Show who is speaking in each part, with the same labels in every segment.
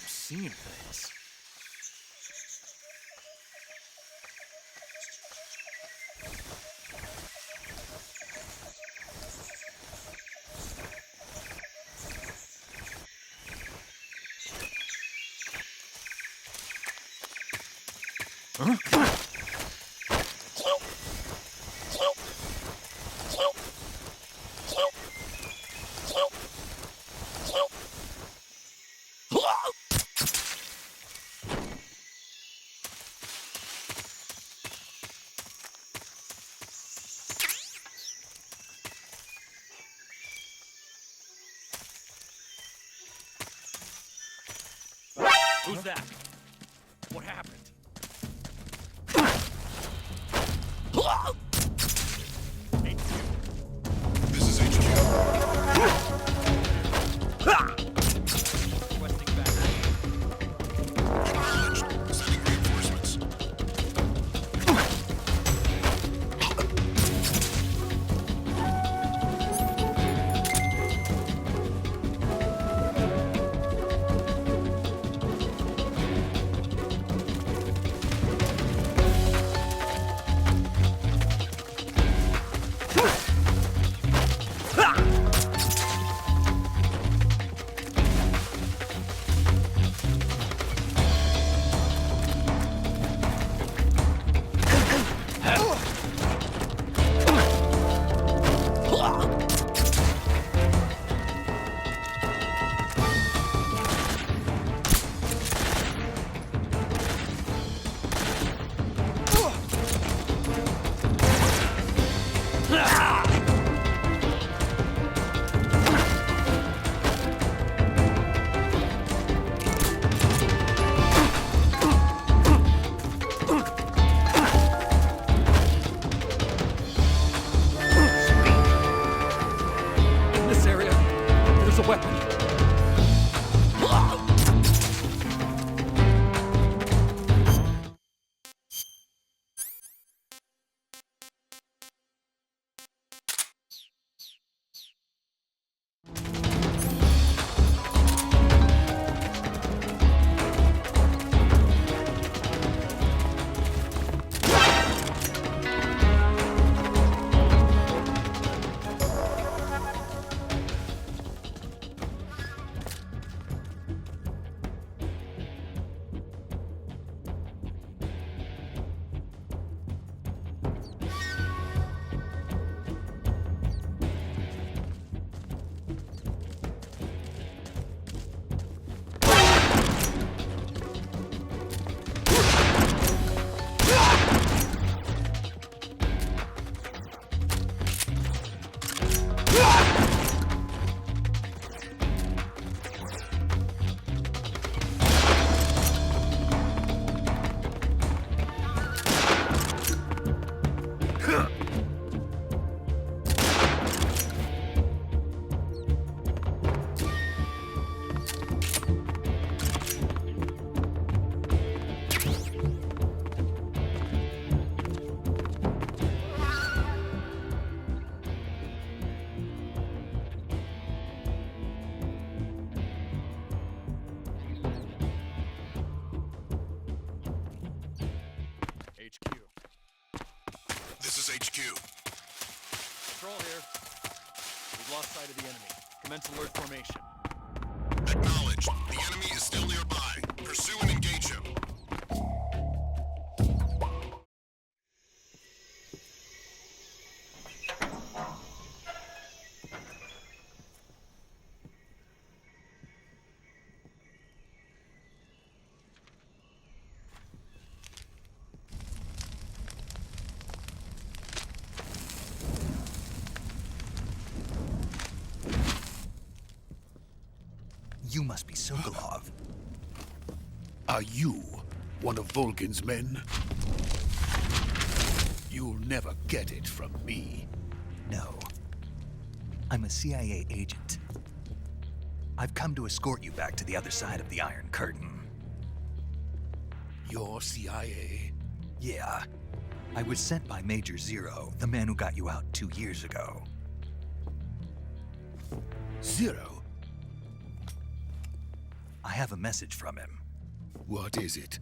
Speaker 1: Seeing things. Who's that? What happened?
Speaker 2: This is HQ.
Speaker 1: Requesting backup.
Speaker 2: Acknowledged. Sending reinforcements.
Speaker 1: In this area, there's a weapon. HQ.
Speaker 2: This is HQ.
Speaker 1: Patrol here. We've lost sight of the enemy. Commence alert formation.
Speaker 2: Acknowledged. The enemy is still nearby. Pursue and engage him.
Speaker 3: You must be Sokolov.
Speaker 4: Are you one of Volgin's men? You'll never get it from me.
Speaker 3: No. I'm a CIA agent. I've come to escort you back to the other side of the Iron Curtain.
Speaker 4: You're CIA?
Speaker 3: Yeah. I was sent by Major Zero, the man who got you out 2 years ago.
Speaker 4: Zero?
Speaker 3: I have a message from him.
Speaker 4: What is it?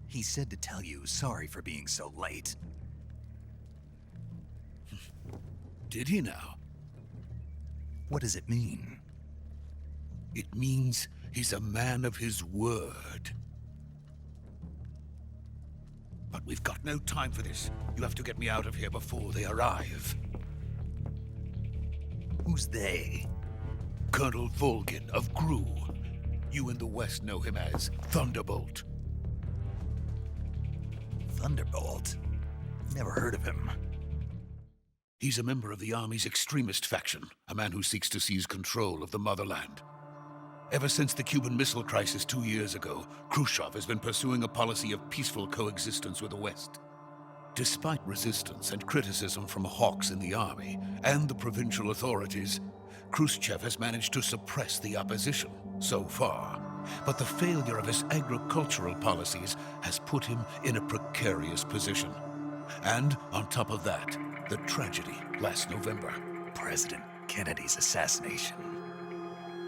Speaker 3: He said to tell you sorry for being so late.
Speaker 4: Did he now?
Speaker 3: What does it mean?
Speaker 4: It means he's a man of his word. But we've got no time for this. You have to get me out of here before they arrive.
Speaker 3: Who's they?
Speaker 4: Colonel Volgin of Gru. You in the West know him as Thunderbolt.
Speaker 3: Thunderbolt? Never heard of him.
Speaker 4: He's a member of the Army's extremist faction, a man who seeks to seize control of the motherland. Ever since the Cuban Missile Crisis 2 years ago, Khrushchev has been pursuing a policy of peaceful coexistence with the West. Despite resistance and criticism from hawks in the army and the provincial authorities, Khrushchev has managed to suppress the opposition so far. But the failure of his agricultural policies has put him in a precarious position. And on top of that, the tragedy last November.
Speaker 3: President Kennedy's assassination.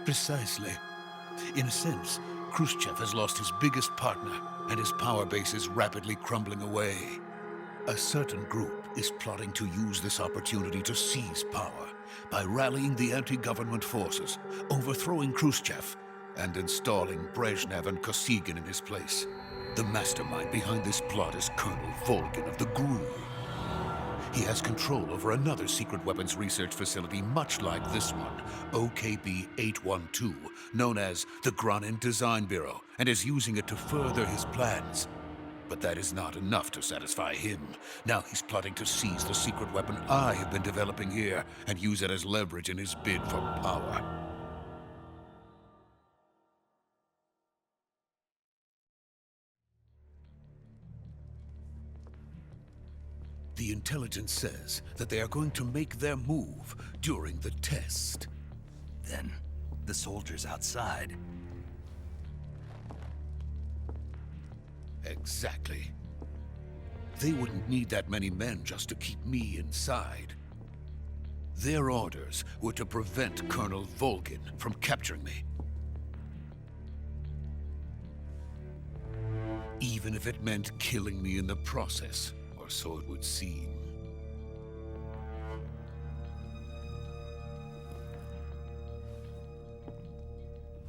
Speaker 4: Precisely. In a sense, Khrushchev has lost his biggest partner, and his power base is rapidly crumbling away. A certain group is plotting to use this opportunity to seize power by rallying the anti-government forces, overthrowing Khrushchev, and installing Brezhnev and Kosygin in his place. The mastermind behind this plot is Colonel Volgin of the GRU. He has control over another secret weapons research facility much like this one, OKB-812, known as the Granin Design Bureau, and is using it to further his plans. But that is not enough to satisfy him. Now he's plotting to seize the secret weapon I have been developing here and use it as leverage in his bid for power. The intelligence says that they are going to make their move during the test.
Speaker 3: Then, the soldiers outside.
Speaker 4: Exactly. They wouldn't need that many men just to keep me inside. Their orders were to prevent Colonel Volgin from capturing me. Even if it meant killing me in the process. Or so it would seem.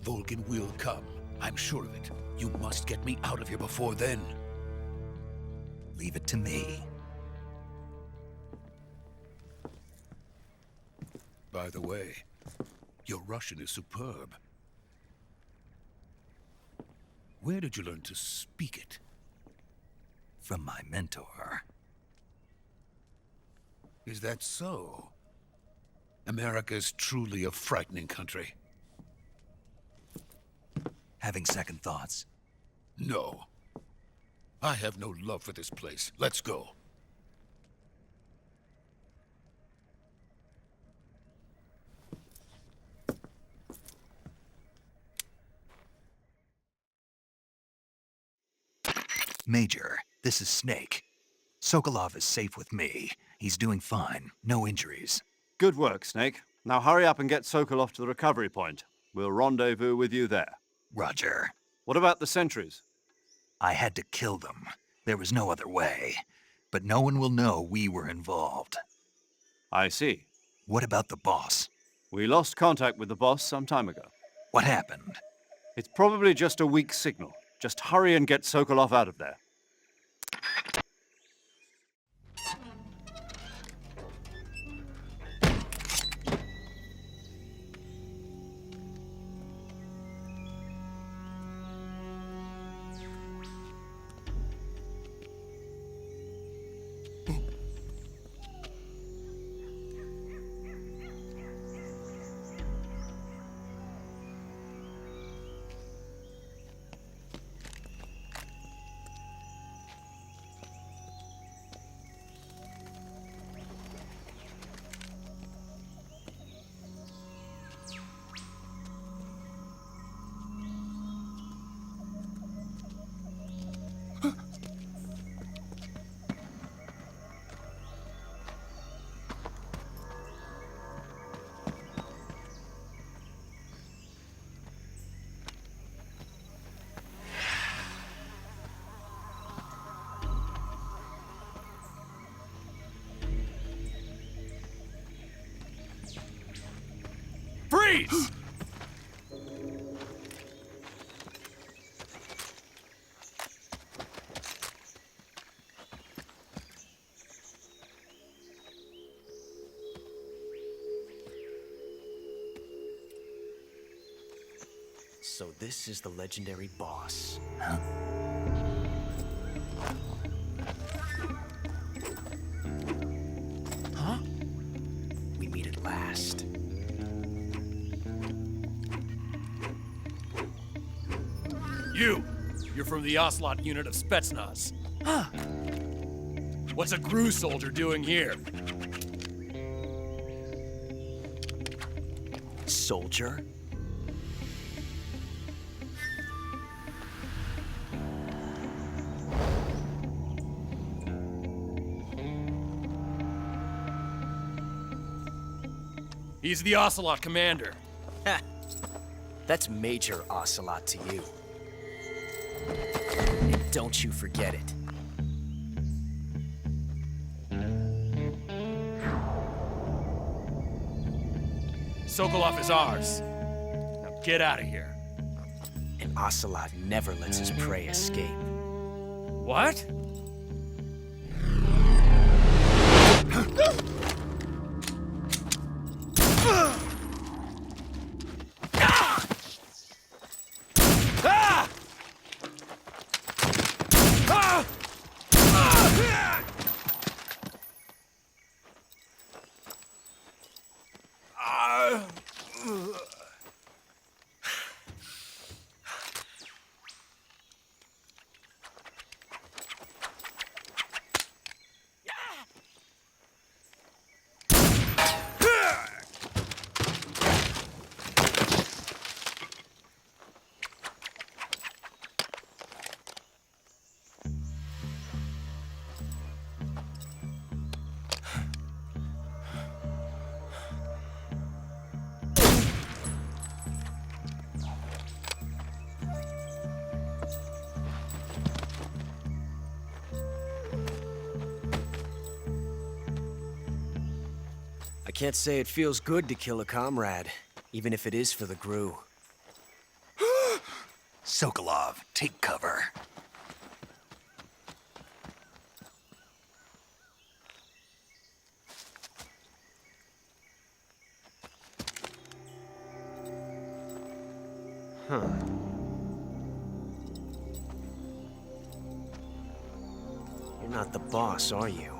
Speaker 4: Volgin will come. I'm sure of it. You must get me out of here before then.
Speaker 3: Leave it to me.
Speaker 4: By the way, your Russian is superb. Where did you learn to speak it?
Speaker 3: From my mentor.
Speaker 4: Is that so? America's truly a frightening country.
Speaker 3: Having second thoughts?
Speaker 4: No. I have no love for this place. Let's go.
Speaker 3: Major, this is Snake. Sokolov is safe with me. He's doing fine. No injuries.
Speaker 5: Good work, Snake. Now hurry up and get Sokolov to the recovery point. We'll rendezvous with you there.
Speaker 3: Roger.
Speaker 5: What about the sentries?
Speaker 3: I had to kill them. There was no other way. But no one will know we were involved.
Speaker 5: I see.
Speaker 3: What about the boss?
Speaker 5: We lost contact with the boss some time ago.
Speaker 3: What happened?
Speaker 5: It's probably just a weak signal. Just hurry and get Sokolov out of there.
Speaker 1: Freeze!
Speaker 6: So this is the legendary boss. Huh? We meet at last.
Speaker 1: You're from the Ocelot unit of Spetsnaz. Huh. What's a GRU soldier doing here?
Speaker 6: Soldier?
Speaker 1: He's the Ocelot commander.
Speaker 6: Ha! That's Major Ocelot to you. And don't you forget it.
Speaker 1: Sokolov is ours. Now get out of here.
Speaker 6: And Ocelot never lets his prey escape.
Speaker 1: What?
Speaker 6: I can't say it feels good to kill a comrade, even if it is for the GRU.
Speaker 3: Sokolov, take cover.
Speaker 6: Huh. You're not the boss, are you?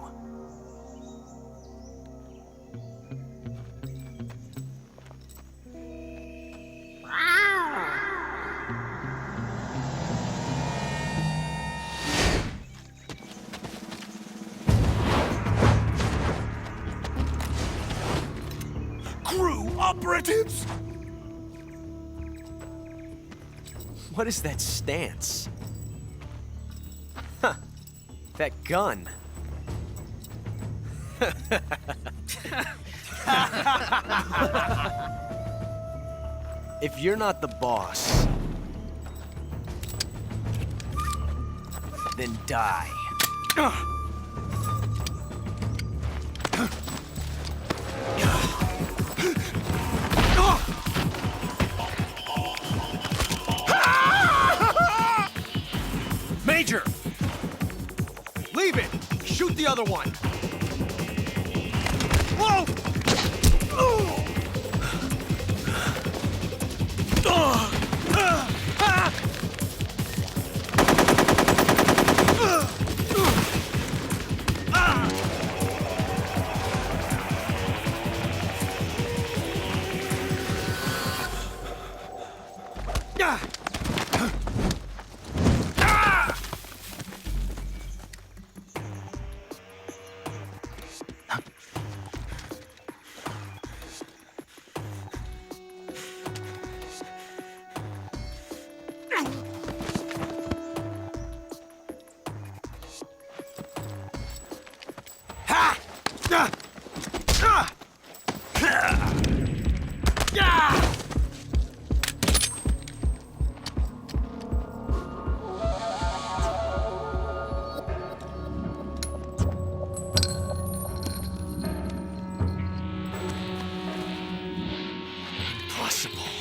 Speaker 3: GRU operatives!
Speaker 6: What is that stance? Huh. That gun. If you're not the boss, then die.
Speaker 1: Major!
Speaker 6: Leave it! Shoot the other one!
Speaker 1: Whoa!
Speaker 3: impossible.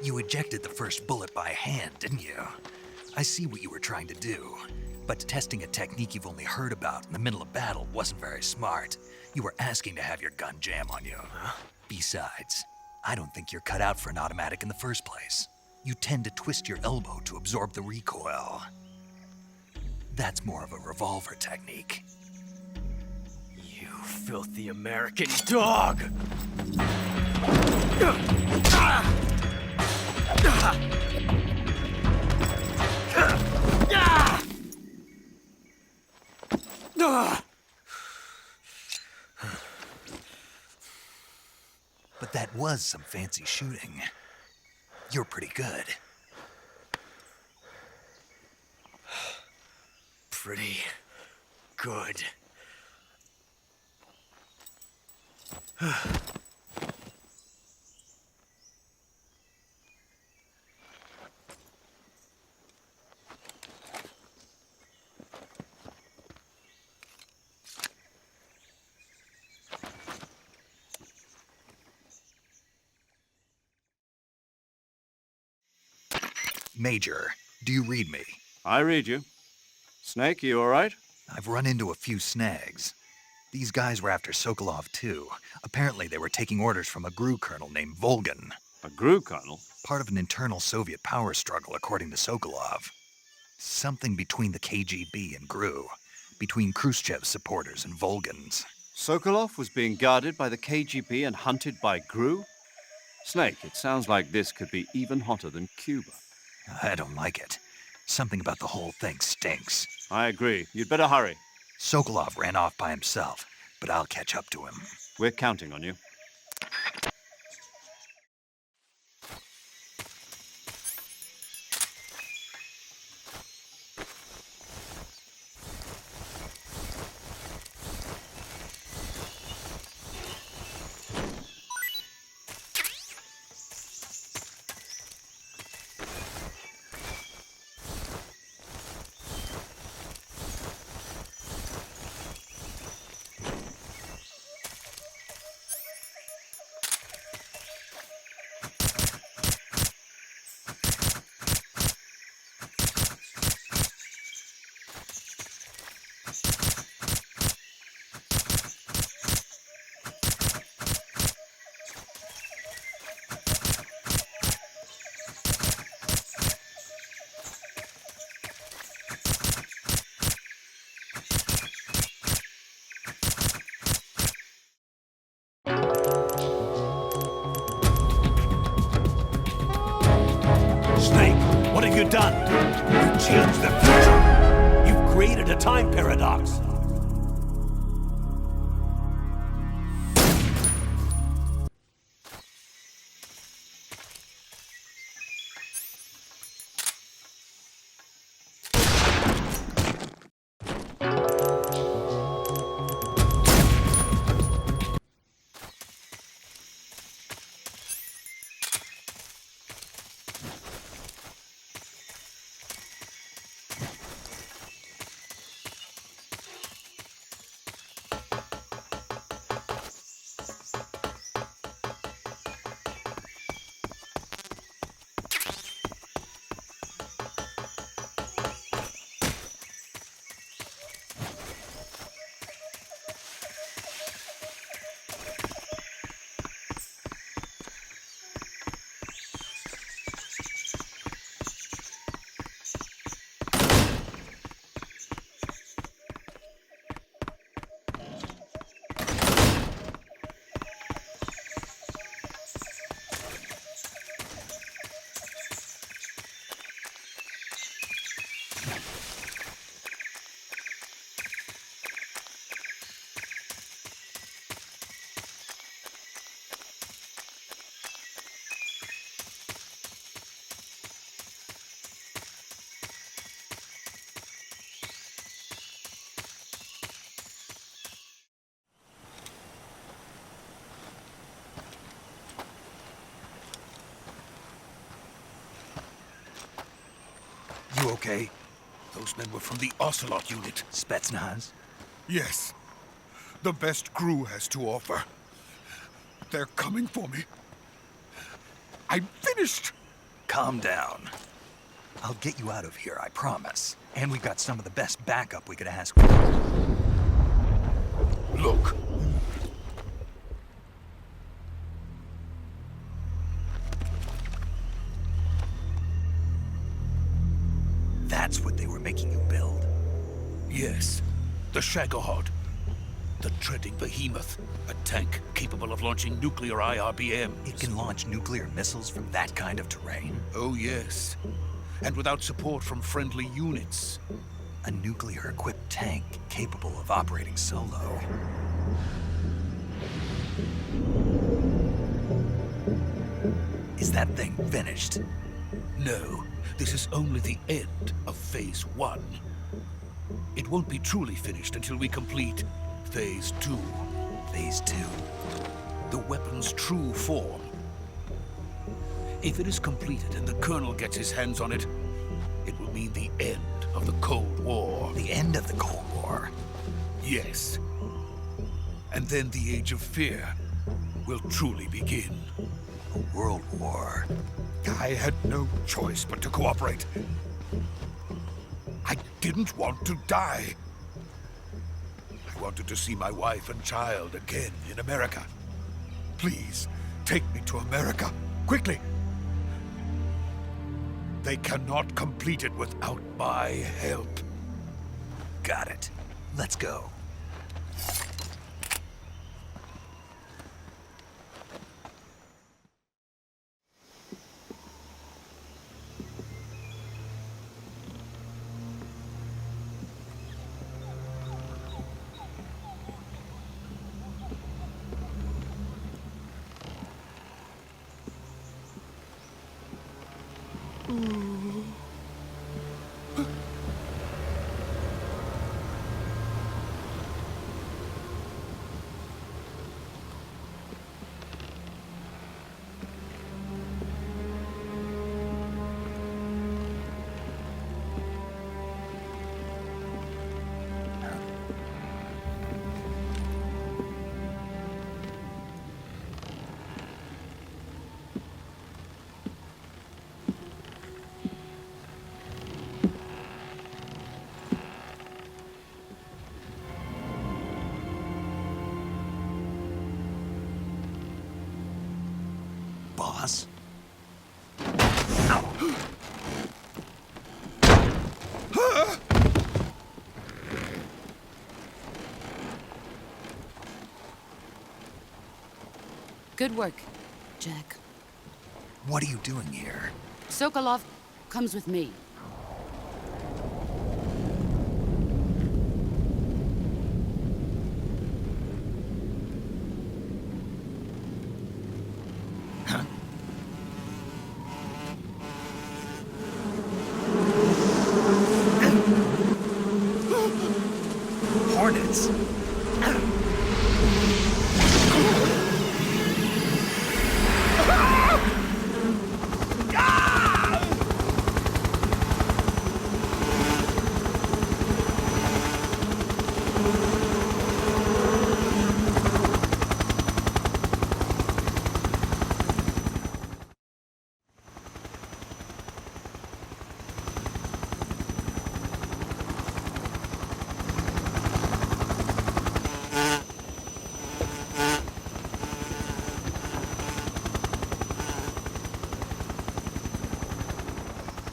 Speaker 3: You ejected the first bullet by hand, didn't you? I see what you were trying to do. But testing a technique you've only heard about in the middle of battle wasn't very smart. You were asking to have your gun jam on you. Huh? Besides, I don't think you're cut out for an automatic in the first place. You tend to twist your elbow to absorb the recoil. That's more of a revolver technique.
Speaker 6: You filthy American dog!
Speaker 3: But that was some fancy shooting. You're pretty good.
Speaker 6: Pretty good.
Speaker 3: Major, do you read me?
Speaker 5: I read you. Snake, you all right?
Speaker 3: I've run into a few snags. These guys were after Sokolov, too. Apparently, they were taking orders from a GRU colonel named Volgan.
Speaker 5: A GRU colonel?
Speaker 3: Part of an internal Soviet power struggle, according to Sokolov. Something between the KGB and GRU. Between Khrushchev's supporters and Volgan's.
Speaker 5: Sokolov was being guarded by the KGB and hunted by GRU? Snake, it sounds like this could be even hotter than Cuba.
Speaker 3: I don't like it. Something about the whole thing stinks.
Speaker 5: I agree. You'd better hurry.
Speaker 3: Sokolov ran off by himself, but I'll catch up to him.
Speaker 5: We're counting on you.
Speaker 7: Snake, what have you done? You changed the future. You've created a time paradox.
Speaker 3: You okay?
Speaker 4: Those men were from the Ocelot unit.
Speaker 3: Spetsnaz?
Speaker 4: Yes. The best GRU has to offer. They're coming for me. I'm finished!
Speaker 3: Calm down. I'll get you out of here, I promise. And we've got some of the best backup we could ask for.
Speaker 4: Look.
Speaker 3: That's what they were making you build.
Speaker 4: Yes, the Shagohod. The treading behemoth. A tank capable of launching nuclear IRBMs.
Speaker 3: It can launch nuclear missiles from that kind of terrain?
Speaker 4: Oh, yes. And without support from friendly units.
Speaker 3: A nuclear-equipped tank capable of operating solo. Is that thing finished?
Speaker 4: No, this is only the end of Phase 1. It won't be truly finished until we complete Phase 2.
Speaker 3: Phase 2.
Speaker 4: The weapon's true form. If it is completed and the Colonel gets his hands on it, it will mean the end of the Cold War.
Speaker 3: The end of the Cold War?
Speaker 4: Yes. And then the Age of Fear will truly begin.
Speaker 3: A world war.
Speaker 4: I had no choice but to cooperate. I didn't want to die. I wanted to see my wife and child again in America. Please, take me to America, quickly. They cannot complete it without my help.
Speaker 3: Got it. Let's go. Boss?
Speaker 8: Good work, Jack.
Speaker 3: What are you doing here?
Speaker 8: Sokolov comes with me.
Speaker 3: Hornets!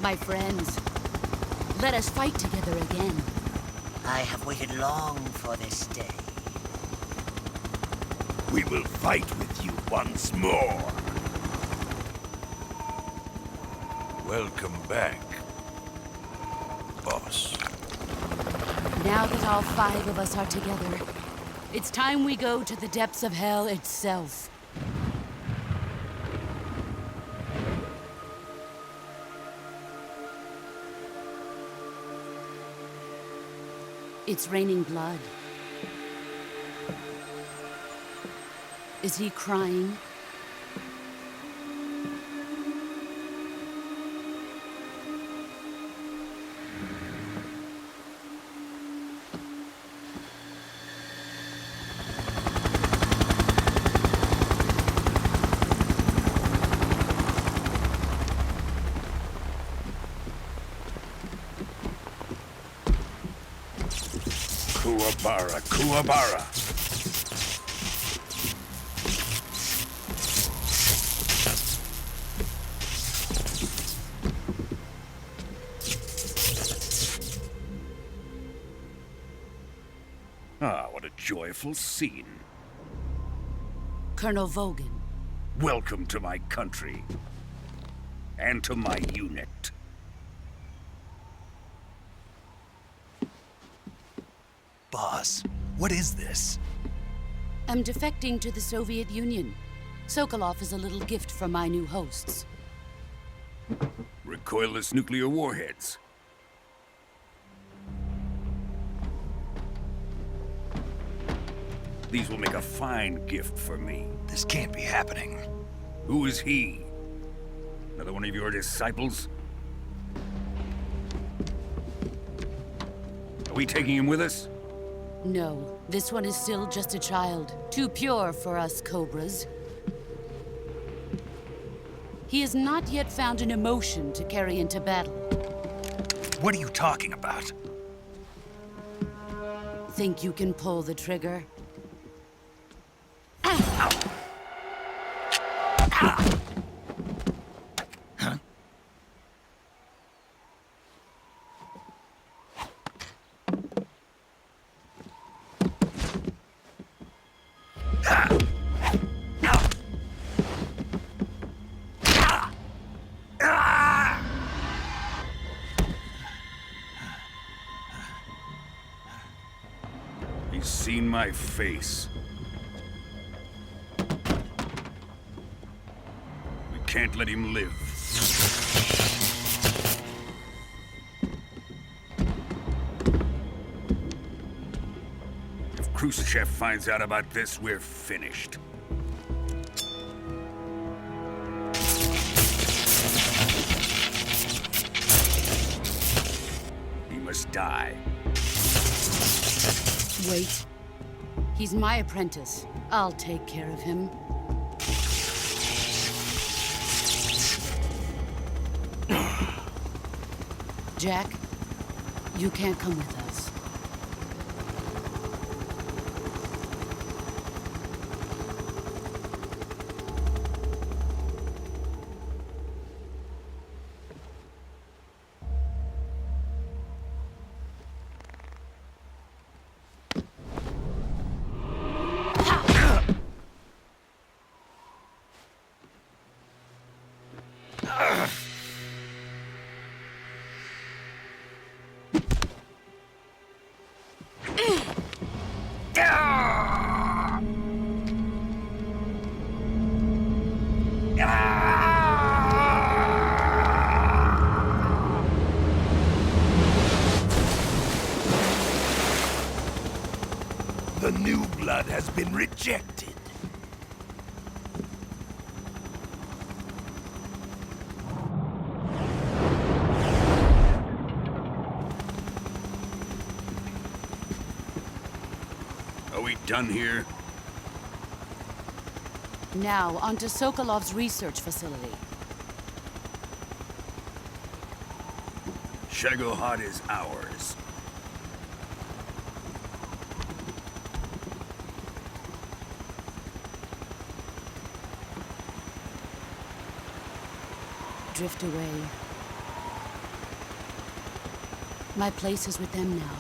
Speaker 8: My friends, let us fight together again.
Speaker 9: I have waited long for this day.
Speaker 7: We will fight with you once more.
Speaker 4: Welcome back, boss.
Speaker 8: Now that all 5 of us are together, it's time we go to the depths of hell itself. It's raining blood. Is he crying?
Speaker 4: Kuwabara, Kuwabara. Ah, what a joyful scene.
Speaker 8: Colonel Vogan.
Speaker 4: Welcome to my country. And to my unit.
Speaker 3: Boss, what is this?
Speaker 8: I'm defecting to the Soviet Union. Sokolov is a little gift from my new hosts.
Speaker 4: Recoilless nuclear warheads. These will make a fine gift for me.
Speaker 3: This can't be happening.
Speaker 4: Who is he? Another one of your disciples? Are we taking him with us?
Speaker 8: No, this one is still just a child. Too pure for us Cobras. He has not yet found an emotion to carry into battle.
Speaker 3: What are you talking about?
Speaker 8: Think you can pull the trigger?
Speaker 4: He's seen my face. We can't let him live. If Khrushchev finds out about this, we're finished. He must die.
Speaker 8: Wait. He's my apprentice. I'll take care of him. Jack, you can't come with us.
Speaker 7: The new blood has been rejected.
Speaker 4: Are we done here?
Speaker 8: Now, onto Sokolov's research facility.
Speaker 4: Shagohod is ours.
Speaker 8: Drift away. My place is with them now.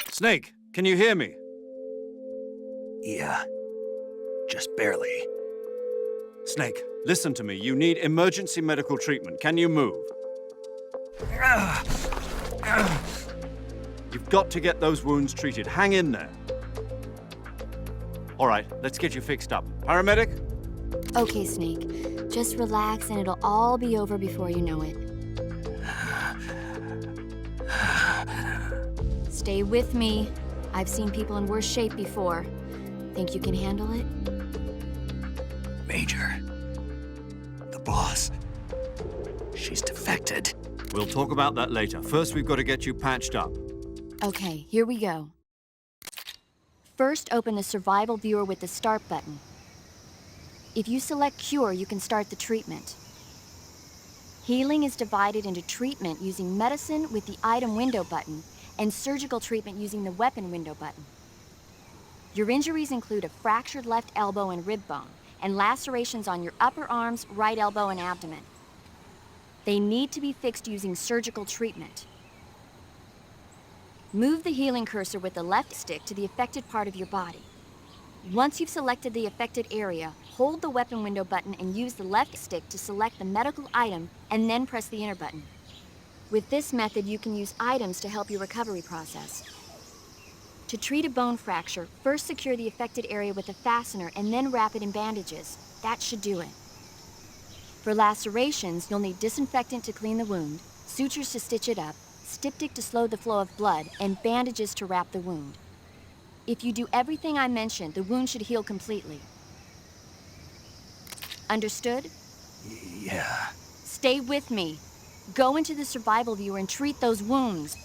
Speaker 5: Snake, can you hear me?
Speaker 3: Yeah. Just barely.
Speaker 5: Snake, listen to me. You need emergency medical treatment. Can you move? You've got to get those wounds treated. Hang in there. All right, let's get you fixed up. Paramedic?
Speaker 10: Okay, Snake. Just relax and it'll all be over before you know it. Stay with me. I've seen people in worse shape before. Think you can handle it?
Speaker 3: Major, the boss, she's defected.
Speaker 5: We'll talk about that later. First, we've got to get you patched up.
Speaker 10: Okay, here we go. First, open the survival viewer with the start button. If you select cure, you can start the treatment. Healing is divided into treatment using medicine with the item window button and surgical treatment using the weapon window button. Your injuries include a fractured left elbow and rib bone and lacerations on your upper arms, right elbow, and abdomen. They need to be fixed using surgical treatment. Move the healing cursor with the left stick to the affected part of your body. Once you've selected the affected area, hold the weapon window button and use the left stick to select the medical item and then press the enter button. With this method, you can use items to help your recovery process. To treat a bone fracture, first secure the affected area with a fastener and then wrap it in bandages. That should do it. For lacerations, you'll need disinfectant to clean the wound, sutures to stitch it up, styptic to slow the flow of blood, and bandages to wrap the wound. If you do everything I mentioned, the wound should heal completely. Understood?
Speaker 3: Yeah.
Speaker 10: Stay with me. Go into the survival viewer and treat those wounds.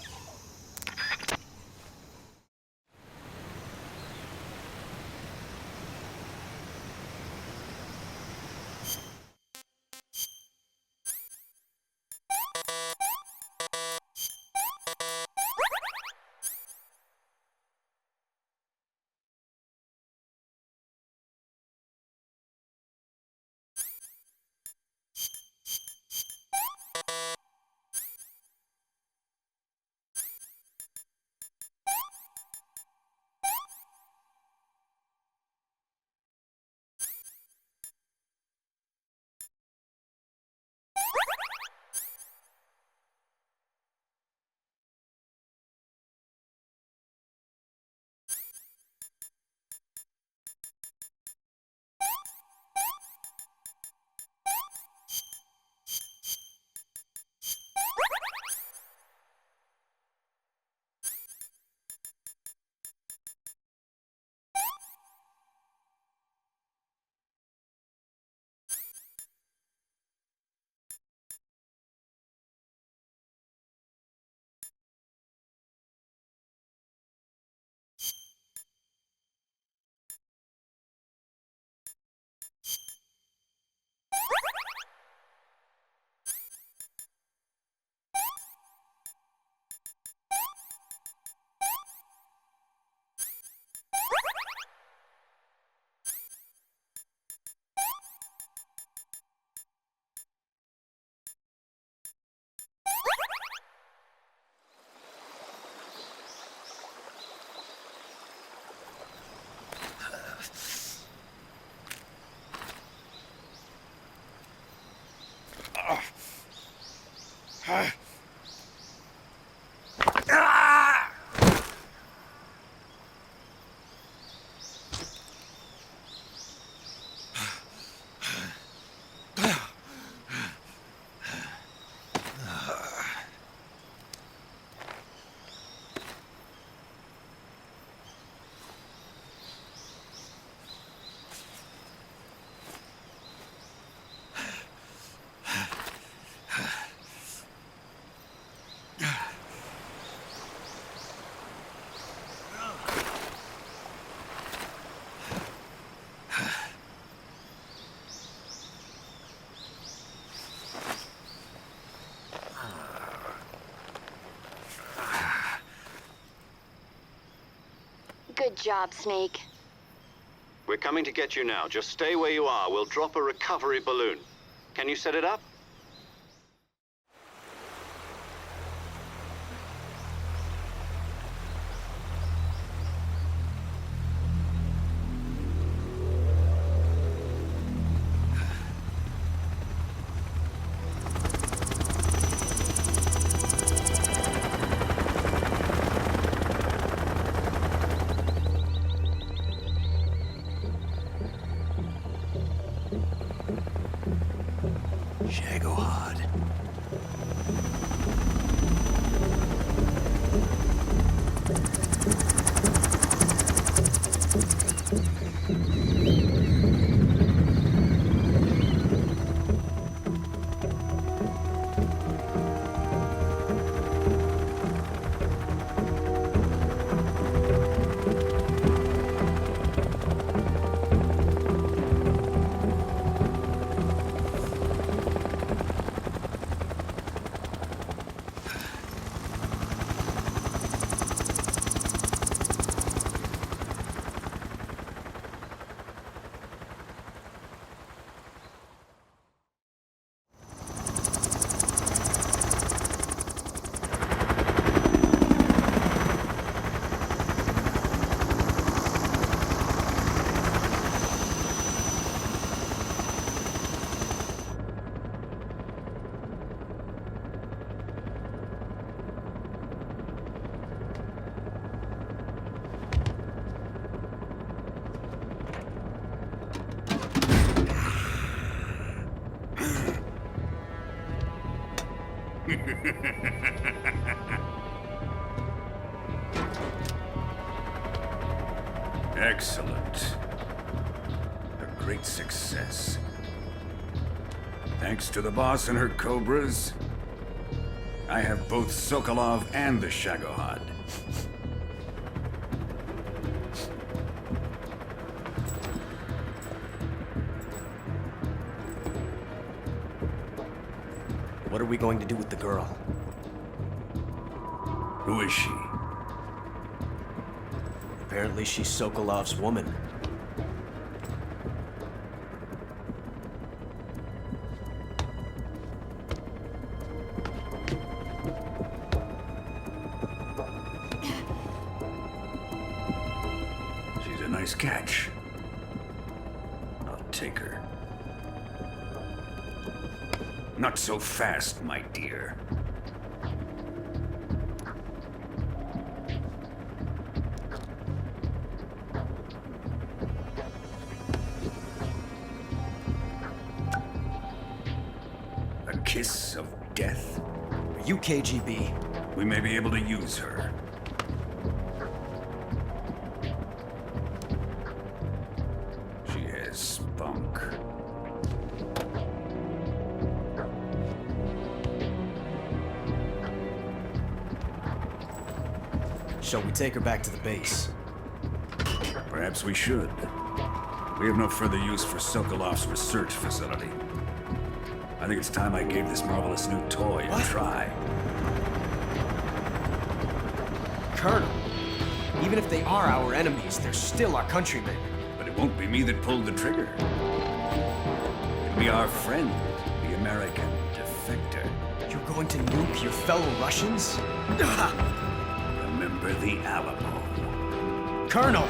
Speaker 10: Good job, Snake.
Speaker 5: We're coming to get you now. Just stay where you are. We'll drop a recovery balloon. Can you set it up?
Speaker 3: Shagohod.
Speaker 11: Excellent. A great success. Thanks to the boss and her cobras, I have both Sokolov and the Shagohod.
Speaker 6: What are we going to do with the girl?
Speaker 11: Who is she?
Speaker 6: Apparently she's Sokolov's woman.
Speaker 11: She's a nice catch. I'll take her. Not so fast, my dear. A kiss of death?
Speaker 6: Are you KGB?
Speaker 11: We may be able to use her. She has spunk.
Speaker 6: Shall we take her back to the base?
Speaker 11: Perhaps we should. We have no further use for Sokolov's research facility. I think it's time I gave this marvelous new toy a try.
Speaker 6: Colonel, even if they are our enemies, they're still our countrymen.
Speaker 11: But it won't be me that pulled the trigger. It'll be our friend, the American defector.
Speaker 6: You're going to nuke your fellow Russians?
Speaker 11: Remember the Alamo.
Speaker 6: Colonel!